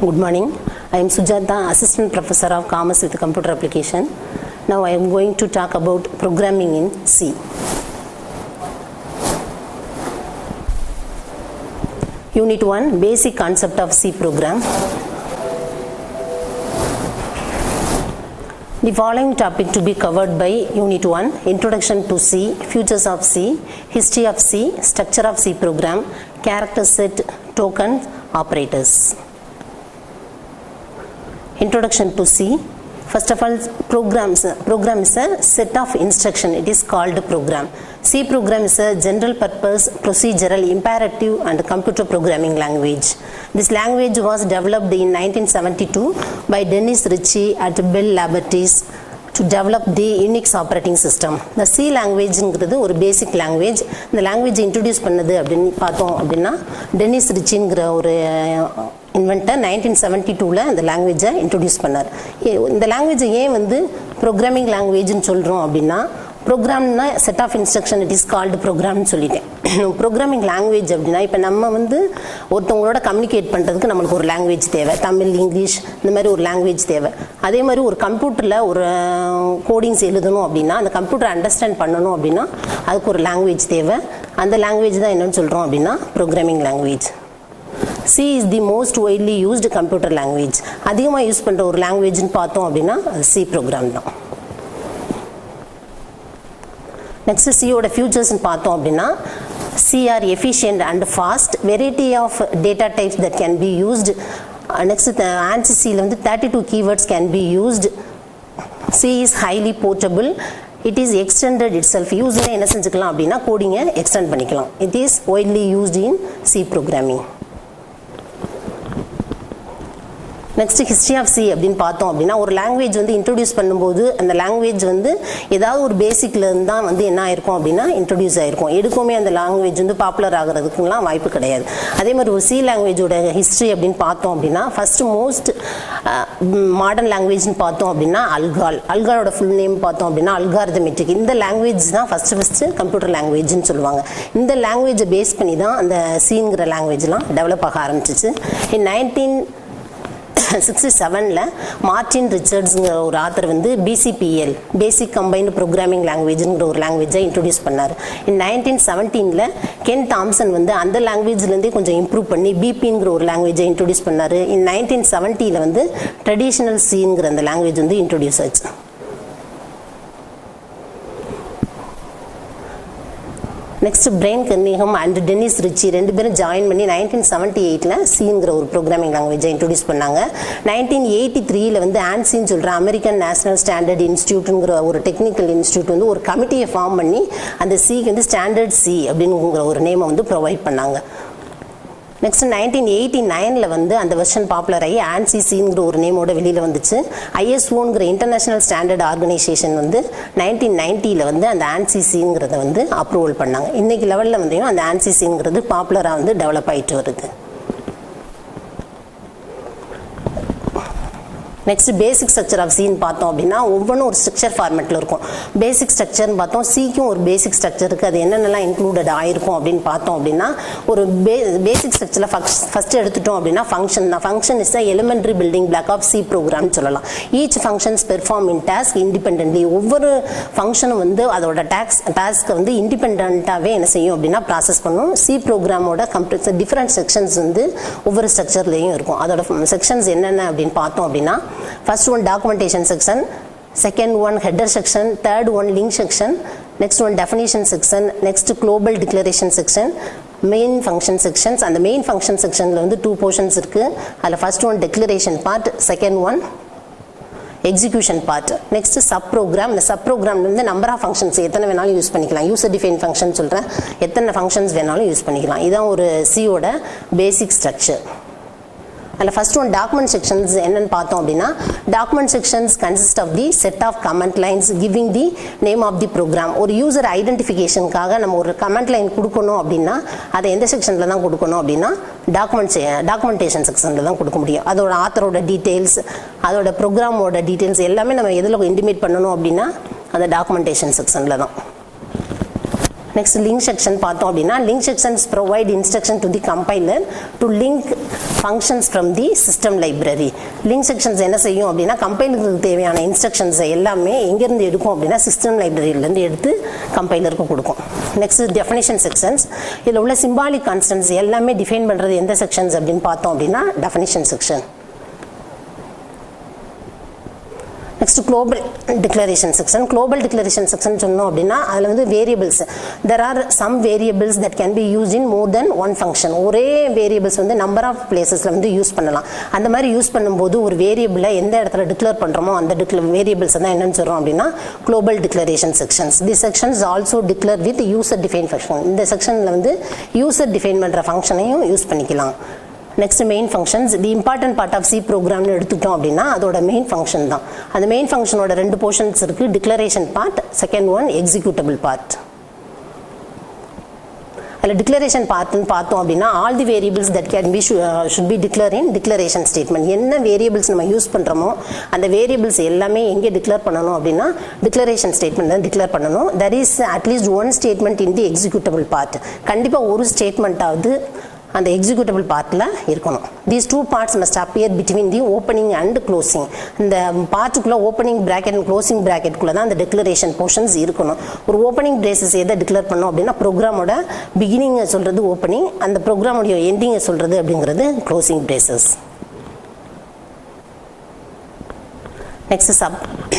Good morning. I am Sujata, Assistant Professor of Commerce with Computer Application. Now I am going to talk about programming in C. Unit 1, Basic Concept of C Program. The following topic to be covered by Unit 1, Introduction to C, Features of C, History of C, Structure of C Program, Character Set, Tokens, Operators. Introduction to C. First of all, program is a set of instruction. It is called program. C program is a general purpose, procedural, imperative and computer programming language. This language was developed in 1972 by Dennis Ritchie at Bell Laboratories to develop the Unix operating system. The C language is a basic language. The language introduced by Dennis Ritchie inventor 1972 இந்த லாங்குவேஜை introduce பண்ணார். இந்த லாங்குவேஜை ஏன் programming லாங்குவேஜ்னு சொல்கிறோம் அப்படின்னா, ப்ரோக்ராம்னா set of instruction, it is called ப்ரோக்ராம்னு சொல்லிட்டேன். ப்ரோக்ராமிங் லாங்குவேஜ் அப்படின்னா, இப்போ நம்ம ஒருத்தவங்களோட கம்யூனிகேட் பண்ணுறதுக்கு நம்மளுக்கு ஒரு லாங்குவேஜ் தேவை. தமிழ், இங்கிலீஷ் இந்த மாதிரி ஒரு லாங்குவேஜ் தேவை. அதே மாதிரி ஒரு கம்ப்யூட்டரில் ஒரு கோடிங்ஸ் எழுதணும் அப்படின்னா, அந்த கம்ப்யூட்டரை அண்டர்ஸ்டாண்ட் பண்ணணும் அப்படின்னா அதுக்கு ஒரு லாங்குவேஜ் தேவை. அந்த லாங்குவேஜ் தான் என்னென்னு சொல்கிறோம் அப்படின்னா programming language. C is the most widely used computer language. அதிகமாக யூஸ் பண்ணுற ஒரு லாங்குவேஜ்னு பார்த்தோம் அப்படின்னா C ப்ரோக்ராம் தான். நெக்ஸ்ட் சியோட ஃபியூச்சர்ஸ்னு பார்த்தோம் அப்படின்னா, C are efficient and fast, variety of data types that can be used. Next ANSI C 32 keywords can be used. C is highly portable. It is extended itself. யூஸில் என்ன செஞ்சுக்கலாம் அப்படின்னா கோடிங்கை extend பண்ணிக்கலாம். It is widely used in C programming. Next history of C அப்படின்னு பார்த்தோம் அப்படின்னா, ஒரு லாங்குவேஜ் இன்ட்ரடியூஸ் பண்ணும்போது அந்த லாங்குவேஜ் ஏதாவது ஒரு பேசிக்ல இருந்து தான் என்ன ஆயிருக்கும் அப்படின்னா இன்ட்ரடியூஸ் ஆயிருக்கும். எடுக்குமே அந்த லாங்குவேஜ் பாப்புலர் ஆகிறதுக்குலாம் வாய்ப்பு கிடையாது. அதே மாதிரி ஒரு சி லாங்குவேஜோட ஹிஸ்ட்ரி அப்படின்னு பார்த்தோம் அப்படின்னா, ஃபர்ஸ்ட் மோஸ்ட் மாடர்ன் லாங்குவேஜ்னு பார்த்தோம் அப்படின்னா அல்காலோட ஃபுல் நேம் பார்த்தோம் அப்படின்னா அல்காரிதமெட்ரிக். இந்த லாங்குவேஜ் தான் ஃபர்ஸ்ட் கம்ப்யூட்டர் லாங்குவேஜ்னு சொல்லுவாங்க. இந்த லாங்குவேஜை பேஸ் பண்ணி தான் அந்த சிங்கிற லாங்குவேஜ்லாம் டெவலப் ஆக ஆரம்பிச்சிச்சு. இன் 1967 மார்டின் ரிச்சர்ட்ஸ்ங்கிற ஒரு ஆத்தர் BCPL, பேசிக் கம்பைன்டு ப்ரோக்ராமிங் லாங்குவேஜ்ங்கிற ஒரு லாங்குவேஜை இன்ட்ரடியூஸ் பண்ணார். இன் 1917 கென் தாம்சன் அந்த லாங்குவேஜ்லேருந்தே கொஞ்சம் இம்ப்ரூவ் பண்ணி பிபிங்கிற ஒரு லாங்குவேஜை இன்ட்ரடியூஸ் பண்ணார். இன் 1970 ட்ரெடிஷ்னல் சிங்கிற அந்த லாங்குவேஜ் இன்ட்ரடியூஸ் ஆச்சு. Next Brian Kernighan and Dennis Ritchie ரெண்டு பேரும் ஜாயின் பண்ணி 1978 சிங்கிற ஒரு ப்ரோக்ராமிங் லாங்குவேஜை இன்ட்ரடியூஸ் பண்ணாங்க. 1983 ஆன்சின்னு சொல்கிற அமெரிக்கன் நேஷனல் ஸ்டாண்டர்ட் இன்ஸ்டியூட்டுங்கிற ஒரு டெக்னிக்கல் இன்ஸ்டியூட் ஒரு கமிட்டியை ஃபார்ம் பண்ணி அந்த சிக்கு ஸ்டாண்டர்ட் சி அப்படிங்கிற ஒரு நேமை ப்ரொவைட் பண்ணாங்க. நெக்ஸ்ட் 1989 அந்த வெர்ஷன் பாப்புலர் ஆகி ANSI சிங்கிற ஒரு நேமோட வெளியில் வந்துச்சு. ISOங்கிற இன்டர்நேஷனல் ஸ்டாண்டர்ட் ஆர்கனைசேஷன் 1990 அந்த ANSI சிங்கிறத அப்ரூவல் பண்ணாங்க. இன்னைக்கு லெவலில் அந்த ANSI சிங்கிறது பாப்புலராக டெவலப் ஆகிட்டு வருது. நெக்ஸ்ட் பேசிக் ஸ்ட்ரக்சர் ஆஃப் சின்னு பார்த்தோம் அப்படின்னா, ஒவ்வொன்றும் ஒரு ஸ்ட்ரக்சர் ஃபார்மேட்டில் இருக்கும். பேசிக் ஸ்ட்ரக்சர்னு பார்த்தோம், சிக்கும் ஒரு பேசிக் ஸ்ட்ரக்சர் இருக்குது. அது என்னென்னலாம் இன்க்ளூடட் ஆயிருக்கும் அப்படின்னு பார்த்தோம் அப்படின்னா, ஒரு பேசிக் ஸ்ட்ரக்சரில் ஃபஸ்ட்டு எடுத்துட்டோம் அப்படின்னா ஃபங்க்ஷன் தான். Function is the elementary building block of C ப்ரோக்ராம்னு சொல்லலாம். Each functions perform in task independently. ஒவ்வொரு ஃபங்க்ஷனும் அதோட டாஸ்க்கை இண்டிபெண்ட்டாகவே என்ன செய்யும் அப்படின்னா ப்ராசஸ் பண்ணும். சி ப்ரோக்ராமோட டிஃப்ரெண்ட் செக்ஷன்ஸ் ஒவ்வொரு ஸ்ட்ரக்சர்லேயும் இருக்கும். அதோட செக்ஷன்ஸ் என்னென்ன அப்படின்னு பார்த்தோம் அப்படின்னா, first one documentation section, second one header section, third one link section, next one definition section, next global declaration section, main function sections. And the main function section two portions இருக்கு. அதுல first one declaration part, second one execution part, next sub program. இந்த sub program number of functions எத்தனை வேணாலும் use பண்ணிக்கலாம். User define function சொல்றேன், எத்தனை functions வேணாலும் use பண்ணிக்கலாம். இதான் ஒரு சியோட பேசிக் ஸ்ட்ரக்சர். அதில் ஃபர்ஸ்ட் ஒன் டாக்குமெண்ட் செக்ஷன்ஸ் என்னன்னு பார்த்தோம் அப்படின்னா, document sections consist of the set of comment lines giving the name of the program. ஒரு யூசர் ஐடென்டிஃபிகேஷனுக்காக நம்ம ஒரு கமெண்ட் லைன் கொடுக்கணும் அப்படின்னா அதை எந்த செக்ஷனில் தான் கொடுக்கணும் அப்படின்னா டாக்குமெண்டேஷன் செக்ஷனில் தான் கொடுக்க முடியும். அதோட ஆத்தரோட டீட்டெயில்ஸ், அதோட ப்ரோக்ராமோட டீட்டெயில்ஸ் எல்லாமே நம்ம எதில் இன்டிமேட் பண்ணணும் அப்படின்னா அந்த டாக்குமெண்டேஷன் செக்ஷனில் தான். Next link section பார்த்தோம் அப்படின்னா, link sections provide instruction to the compiler to link functions from the system library. Link sections என்ன செய்யும் அப்படின்னா கம்பைலருக்கு தேவையான இன்ஸ்ட்ரக்ஷன்ஸ் எல்லாமே எங்கேருந்து எடுக்கும் அப்படின்னா சிஸ்டம் லைப்ரரியிலேருந்து எடுத்து கம்பைலருக்கு கொடுக்கும். Next definition sections. இதில் உள்ள சிம்பாலிக் கான்ஸ்டன்ட்ஸ் எல்லாமே டிஃபைன் பண்ணுறது எந்த செக்ஷன்ஸ் அப்படின்னு பார்த்தோம் அப்படின்னா definition section. Next global declaration section. Global declaration section சொன்னோம் அப்படின்னா அதில் வந்து variables, there are some variables that can be used in more than one function. ஒரே வேரியபிள்ஸ் வந்து நம்பர் ஆஃப் பிளேசஸில் வந்து யூஸ் பண்ணலாம். அந்த மாதிரி யூஸ் பண்ணும்போது ஒரு வேரியபிளை எந்த இடத்துல டிக்ளேர் பண்ணுறோமோ அந்த வேரியபிள்ஸ் தான் என்னன்னு சொல்கிறோம் அப்படின்னா global declaration sections. These sections also declare with user defined function. இந்த செக்ஷனில் வந்து யூசர் டிஃபைன் பண்ணுற ஃபங்க்ஷனையும் யூஸ் பண்ணிக்கலாம். Next main functions. The important part of C ப்ரோக்ராம்னு எடுத்துக்கிட்டோம் அப்படின்னா அதோட மெயின் ஃபங்க்ஷன் தான். அந்த மெயின் ஃபங்க்ஷனோட 2 போர்ஷன்ஸ் இருக்குது. Declaration part, second one executable part. அதில் டிக்ளரேஷன் பார்ட்னு பார்த்தோம் அப்படின்னா all the variables that can be should be declare in declaration statement. என்ன வேரியபிள்ஸ் நம்ம யூஸ் பண்ணுறோமோ அந்த வேரியபிள்ஸ் எல்லாமே எங்கே டிக்ளேர் பண்ணணும் அப்படின்னா டிக்ளரேஷன் ஸ்டேட்மெண்ட் தான் டிக்ளேர் பண்ணணும். That is at least one statement in the executable part. கண்டிப்பாக ஒரு ஸ்டேட்மெண்ட்டாவது அந்த எக்ஸிக்யூட்டபிள் பார்ட்டில் இருக்கணும். These 2 parts must appear between the opening and closing. இந்த பார்ட்டுக்குள்ளே ஓப்பனிங் ப்ராக்கெட் அண்ட் க்ளோசிங் ப்ராக்கெட்டுக்குள்ளே தான் அந்த டிக்ளரேஷன் போர்ஷன்ஸ் இருக்கணும். ஒரு ஓப்பனிங் பிரேசஸ் எதை டிக்ளேர் பண்ணோம் அப்படின்னா ப்ரோக்ராமோட பிகினிங்கை சொல்கிறது ஓப்பனிங், அந்த ப்ரோக்ராமோடைய எண்டிங்கை சொல்கிறது அப்படிங்கிறது closing braces. Next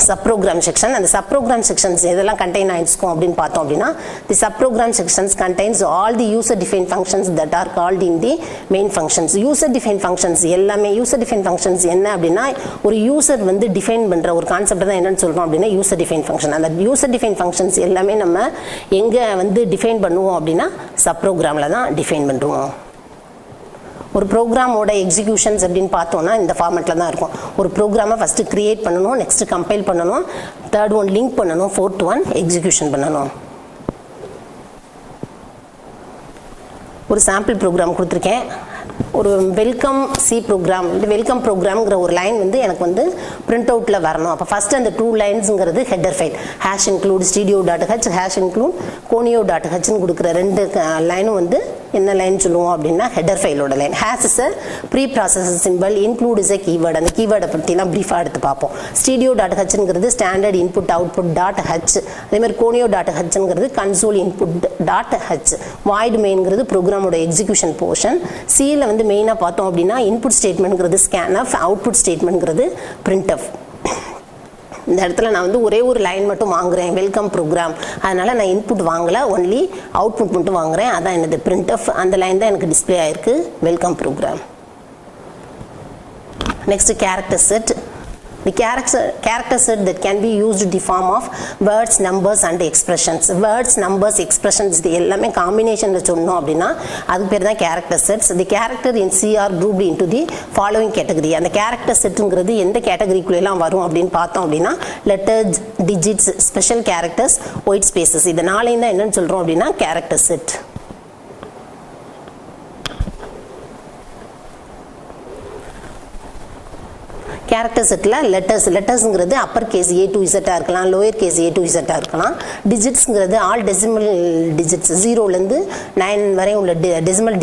sub program section. அந்த சப் ப்ரோக்ராம் செக்ஷன்ஸ் எதெல்லாம் கண்டெயின் ஆகிருக்கும் அப்படின்னு பார்த்தோம் அப்படின்னா the sub program sections contains all the user define functions that are called in the main functions. User define functions எல்லாமே யூசர் டிஃபைன் ஃபங்க்ஷன்ஸ் என்ன அப்படின்னா ஒரு யூசர் வந்து டிஃபைன் பண்ணுற ஒரு கான்செப்ட் தான் என்னன்னு சொல்கிறோம் அப்படின்னா யூசர் டிஃபைன் ஃபங்க்ஷன். அந்த யூசர் டிஃபைன் ஃபங்க்ஷன்ஸ் எல்லாமே நம்ம எங்கே வந்து டிஃபைன் பண்ணுவோம் அப்படின்னா சப் ப்ரோக்ராமில் தான் டிஃபைன் பண்ணுவோம். ஒரு ப்ரோக்ராமோட எக்ஸிக்யூஷன்ஸ் அப்படின்னு பார்த்தோன்னா இந்த ஃபார்மேட்டில் தான் இருக்கும். ஒரு ப்ரோக்ராமை ஃபஸ்ட்டு க்ரியேட் பண்ணணும், நெக்ஸ்ட்டு கம்பைல் பண்ணணும், தேர்ட் ஒன் லிங்க் பண்ணணும், ஃபோர்த் ஒன் எக்ஸிக்யூஷன் பண்ணணும். ஒரு சாம்பிள் ப்ரோக்ராம் கொடுத்துருக்கேன். ஒரு வெல்கம் சி ப்ரோக்ராம், வெல்கம் ப்ரோக்ராம்ங்கிற ஒரு லைன் வந்து எனக்கு வந்து பிரிண்ட் அவுட்டில் வரணும். அப்போ ஃபஸ்ட்டு அந்த 2 லைன்ஸுங்கிறது header file. Hash include studio.h, hash include conio.hன்னு கொடுக்குற 2 லைனும் வந்து என்ன லைன் சொல்லுவோம் அப்படின்னா ஹெட்டர் ஃபைலோட line. Hash is a pre process symbol, include is a keyword. அந்த கீவேர்டை பற்றிலாம் ப்ரீஃபாக எடுத்து பார்ப்போம். studio.hங்கிறது ஸ்டாண்டர்ட் இன்புட் அவுட்புட் .h, அதேமாதிரி conio.hங்கிறது கன்சோல் இன்புட் .h, வாய்ட் மெயின்ங்கிறது ப்ரோக்ராமோட எக்ஸிக்யூஷன் போர்ஷன். சியில் வந்து மெயினாக பார்த்தோம் அப்படின்னா இன்புட் ஸ்டேட்மெண்ட்ங்கிறது ஸ்கேன்எஃப், அவுட்புட் ஸ்டேட்மெண்ட்ங்கிறது பிரிண்ட்எஃப். இந்த இடத்துல நான் வந்து ஒரே ஒரு லைன் மட்டும் வாங்குறேன் வெல்கம் ப்ரோக்ராம், அதனால் நான் இன்புட் வாங்கலை, ஒன்லி அவுட்புட் மட்டும் வாங்குறேன். அதான் என்னது பிரிண்ட்எஃப். அந்த லைன் தான் எனக்கு டிஸ்பிளே ஆயிருக்கு welcome program. Next character set. The character set that can be used in the form of words, numbers and expressions. Words, numbers, expressions இது எல்லாமே காம்பினேஷனில் சொன்னோம் அப்படின்னா அதுக்கு பேர் தான் character sets. The character in C are grouped into the following category. அந்த character செட்டுங்கிறது எந்த கேட்டகரிக்குள்ளெல்லாம் வரும் அப்படின்னு பார்த்தோம் அப்படின்னா letters, digits, special characters, white spaces. இது நாளையும் தான் என்னன்னு சொல்கிறோம் அப்படின்னா கேரக்டர் செட். கேரக்டர் செட்டில் லெட்டர்ஸுங்கிறது upper case A to Z இருக்கலாம், lower case A to Z இருக்கலாம். டிஜிட்ஸுங்கிறது ஆல் டெசிமல் டிஜிட்ஸ் 0லேருந்து 9 வரை உள்ள டெசிமல்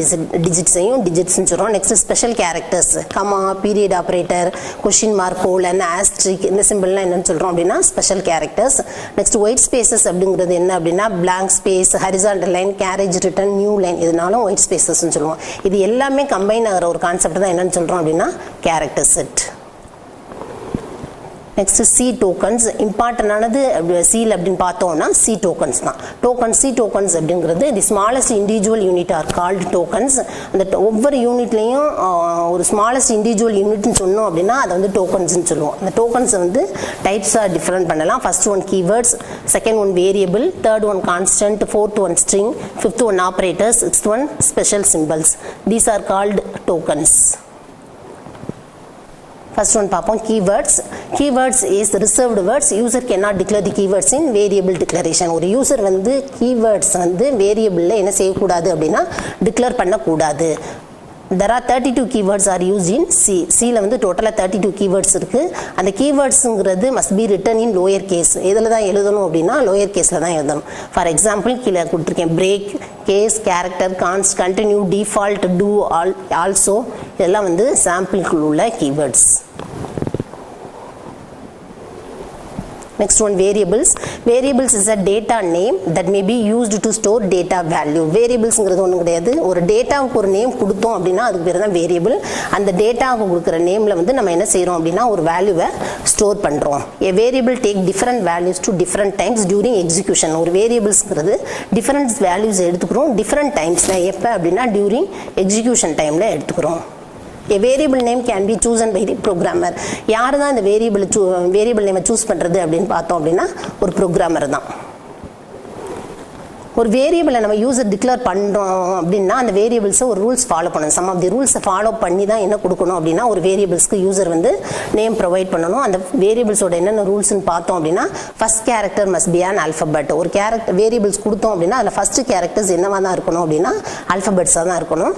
டிஜிட்ஸையும் டிஜிட்ஸ்னு சொல்கிறோம். Next special characters comma, period operator, question mark, colon, asterisk இந்த சிம்பிள்லாம் என்னன்னு சொல்கிறோம் அப்படின்னா special characters. Next white spaces அப்படிங்கிறது என்ன அப்படின்னா blank space, horizontal line, carriage return, new line இதனாலும் ஒயிட் ஸ்பேசஸ்ன்னு சொல்லுவோம். இது எல்லாமே கம்பைன் ஆகிற ஒரு கான்செப்ட் தான் என்னன்னு சொல்கிறோம் அப்படின்னா character set. Next C tokens. இம்பார்ட்டண்டானது சியில் அப்படின்னு பார்த்தோம்னா சி டோக்கன்ஸ் தான். சி டோக்கன்ஸ் அப்படிங்கிறது the smallest individual unit are called tokens. அந்த ஒவ்வொரு யூனிட்லையும் ஒரு ஸ்மாலஸ்ட் இண்டிவிஜுவல் யூனிட்னு சொன்னோம் அப்படின்னா அதை வந்து டோக்கன்ஸ்னு சொல்லுவோம். அந்த டோக்கன்ஸை வந்து டைப்ஸாக டிஃப்ரெண்ட் பண்ணலாம். First one keywords, second one variable, third one constant, fourth one string, fifth one operators, sixth one special symbols. These are called tokens. First one பார்ப்போம் keywords. Keywords is reserved words. User cannot declare the keywords in variable declaration. ஒரு user வந்து keywords வந்து வேரியபிளில் என்ன செய்யக்கூடாது அப்படின்னா declare பண்ணக்கூடாது. There are 32 keywords are used in C. Cல வந்து டோட்டலாக 32 keywords இருக்குது. அந்த keywordsங்கிறது must be written in lower case. எதில் தான் எழுதணும் அப்படின்னா லோயர் கேஸில் தான் எழுதணும். ஃபார் எக்ஸாம்பிள் கீழே கொடுத்துருக்கேன் break, case, character, const, continue, default, do, also இதெல்லாம் வந்து சாம்பிளுக்குள்ள உள்ள keywords. Next one, variables. Variables is a data name that may be used to store data value. Variablesங்கிறது ஒண்ணும் கிடையாது. ஒரு டேட்டாவுக்கு ஒரு நேம் கொடுத்தோம் அப்படின்னா அதுக்கு பேர் தான் வேரியபிள். அந்த டேட்டாவுக்கு கொடுக்குற நேம்ல வந்து நம்ம என்ன செய்றோம் அப்படின்னா ஒரு வேல்யூவை ஸ்டோர் பண்றோம். A variable take different values to different times during execution. ஒரு வேரியபிள்ஸ்ங்கிறது டிஃபரண்ட் வேல்யூஸ் எடுத்துக்கிறோம் டிஃபரண்ட் டைம்ஸ்ல எப்ப அப்படின்னா during execution டைம்ல எடுத்துக்கிறோம். A variable name can be chosen by the programmer. யார் தான் இந்த வேரியபிள் நேமை சூஸ் பண்றது அப்படின்னு பார்த்தோம் அப்படின்னா ஒரு ப்ரோக்ராமர் தான். ஒரு வேரியபிளை நம்ம யூசர் டிக்ளேர் பண்ணுறோம் அப்படின்னா அந்த வேரியபிள்ஸை ஒரு ரூல்ஸ் ஃபாலோ பண்ணணும். சம் ஆஃப் தி ரூல்ஸை ஃபாலோ பண்ணி தான் என்ன கொடுக்கணும் அப்படின்னா ஒரு வேரியபிள்ஸ்க்கு யூசர் வந்து நேம் ப்ரொவைட் பண்ணணும். அந்த வேரியபிள்ஸோட என்னென்ன ரூல்ஸ்ன்னு பார்த்தோம் அப்படின்னா first character must be an alphabet. ஒரு வேரியபிள்ஸ் கொடுத்தோம் அப்படின்னா அதில் ஃபர்ஸ்ட் கேரக்டர்ஸ் என்னவா தான் இருக்கணும் அப்படின்னா ஆல்ஃபபெட்ஸாக தான் இருக்கணும்.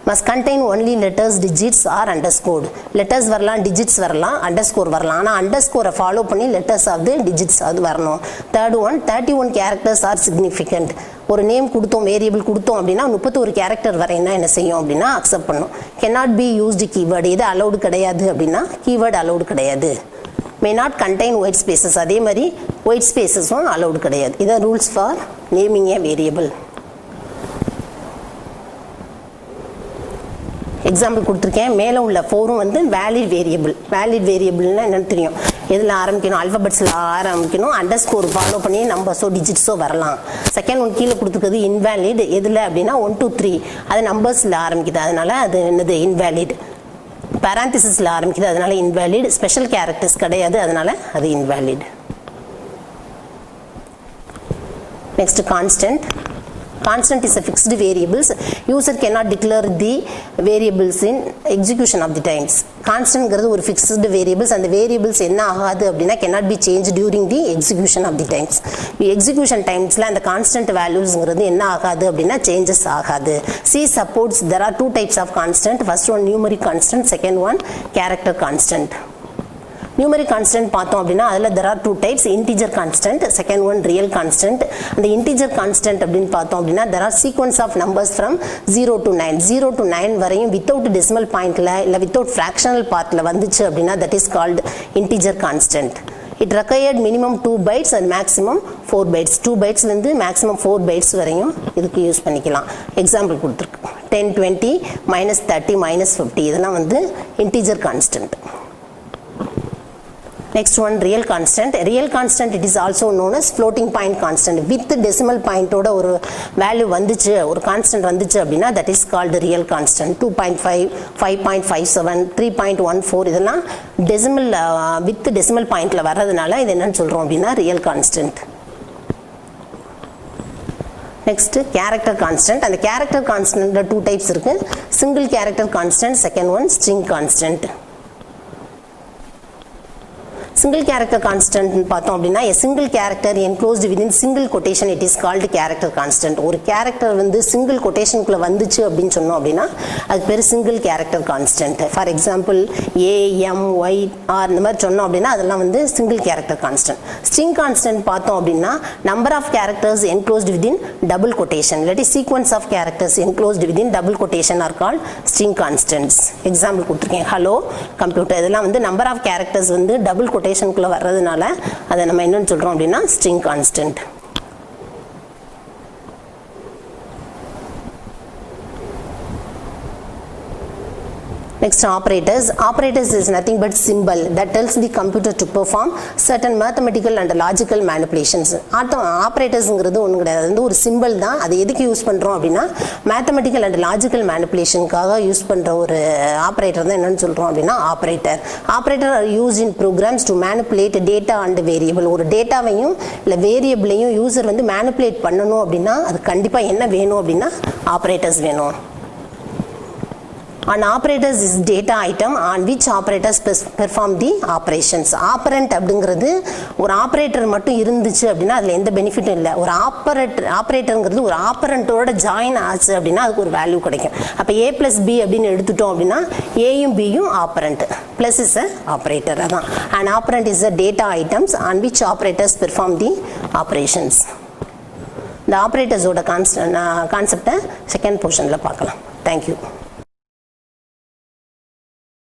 must contain only letters, digits or underscore. Letters வரலாம், digits வரலாம், underscore வரலாம். ஆனால் underscore ஃபாலோ பண்ணி letters ஆகுது digits அது வரணும். Third one, 31 characters are significant. ஒரு நேம் கொடுத்தோம் வேரியபிள் கொடுத்தோம் அப்படின்னா 31 கேரக்டர் வரைனா என்ன செய்யும் அப்படின்னா அக்செப்ட் பண்ணும். cannot be used keyword. இது அலௌடு கிடையாது அப்படின்னா keyword அலௌடு கிடையாது. may not contain white spaces. அதே மாதிரி white spacesம் அலௌடு கிடையாது. இதான் rules for naming a variable. Example கொடுத்துருக்கேன். மேலே உள்ள 4ம் வந்து வேலிட் வேரியபிள். வேலிட் வேரியபிள்னா என்னன்னு தெரியும். எதில் ஆரம்பிக்கணும், ஆல்ஃபபெட்ஸில் ஆரம்பிக்கணும், அண்டர்ஸ்கோர் ஃபாலோ பண்ணி நம்பர்ஸோ டிஜிட்ஸோ வரலாம். செகண்ட் ஒன் கீழே கொடுத்துருக்குது இன்வேலிட். எதில் அப்படின்னா 1 2 3 அது நம்பர்ஸில் ஆரம்பிக்குது, அதனால அது என்னது இன்வேலிட். பேராந்திசிஸில் ஆரம்பிக்குது, அதனால இன்வேலிட். ஸ்பெஷல் கேரக்டர்ஸ் கிடையாது, அதனால அது invalid. Next constant. Constant is a fixed variables. User cannot declare the variables in execution of the times. Constantங்கிறது ஒரு fixed variables. அந்த variables என்ன ஆகாது அப்படின்னா cannot be changed during the execution of the times. Execution timesல அந்த constant valuesங்கிறது என்ன ஆகாது அப்படின்னா changes ஆகாது. C supports there are two types of constant. First one numeric constant, second one character constant. Numeric constant பார்த்தோம் அப்படின்னா அதில் there are two types, integer constant, second one real constant. அந்த integer constant அப்படின்னு பார்த்தோம் அப்படின்னா there are sequence of numbers from 0 to 9. 0 to 9 வரையும் without decimal pointல இல்லை without fractional partல வந்துச்சு அப்படின்னா that is called integer constant. It required minimum 2 bytes and maximum 4 bytes. 2 bytesலேருந்து maximum 4 bytes வரையும் இதுக்கு யூஸ் பண்ணிக்கலாம். எக்ஸாம்பிள் கொடுத்துருக்கு 10 20 minus 30 minus 50 இதெல்லாம் வந்து integer constant. Next one, real constant. Real constant it is also known as floating point constant. With decimal point ஓட ஒரு value வந்துச்சு, ஒரு கான்ஸ்டன்ட் வந்துச்சு அப்படின்னா that is called real constant. 2.5, 5.57, 3.14 இதெல்லாம் டெசிமல் வித் டெசிமல் பாயிண்ட்ல வர்றதுனால இது என்னன்னு சொல்றோம் அப்படின்னா real constant. Next, character constant. அந்த character constantல two types இருக்கு. Single character constant, second one string constant. Single character constant பார்த்தோம் அப்படின்னா a single character enclosed within single quotation it is called character constant. ஒரு character வந்து single quotationக்குள்ள வந்துச்சு அப்படின்னு சொன்னோம் அப்படின்னா அது பேர் single character constant. For example a m y r இந்த மாதிரி சொன்னோம் அப்படின்னா அதெல்லாம் வந்து single character constant. String constant பார்த்தோம் அப்படின்னா number of characters enclosed within double quotation. That is sequence of characters enclosed within double quotation are called string constants. Example கொடுத்திருக்கேன் hello computer இதெல்லாம் வந்து number of characters வந்து double quotation குள்ள வர்றதுனால அதை நம்ம என்னன்னு சொல்றோம் அப்படின்னா string constant. Next, operators. Operators is nothing but symbol that tells the computer to perform certain mathematical and logical manipulations. ஆப்ரேட்டர்ஸ்ங்கிறது ஒன்றும் கிடையாது, அது ஒரு சிம்பிள் தான். அது எதுக்கு யூஸ் பண்ணுறோம் அப்படின்னா மேத்தமெட்டிக்கல் அண்ட் லாஜிக்கல் மேனிப்புலேஷனுக்காக யூஸ் பண்ணுற ஒரு ஆப்ரேட்டர் தான் என்னன்னு சொல்கிறோம் அப்படின்னா operator. Operator are use in programs to manipulate data and variable. ஒரு டேட்டாவையும் இல்லை வேரியபிளையும் யூசர் வந்து மேனிப்புலேட் பண்ணணும் அப்படின்னா அது கண்டிப்பாக என்ன வேணும் அப்படின்னா ஆப்ரேட்டர்ஸ் வேணும். An operators is data item on which operators perform the operations. Operand அப்படிங்கிறது ஒரு ஆப்ரேட்டர் மட்டும் இருந்துச்சு அப்படின்னா அதில் எந்த பெனிஃபிட்டும் இல்லை. ஒரு ஆப்ரேட்டருங்கிறது ஒரு ஆப்பரண்ட்டோட ஜாயின் ஆச்சு அப்படின்னா அதுக்கு ஒரு வேல்யூ கிடைக்கும். அப்போ a plus b அப்படின்னு எடுத்துட்டோம் அப்படின்னா ஏயும் பியும் operand plus is a operator. அதான் an operand is a data items on which operators perform the operations. இந்த ஆப்ரேட்டர்ஸோட கான்செப்டை செகண்ட் போர்ஷனில் பார்க்கலாம். தேங்க்யூ.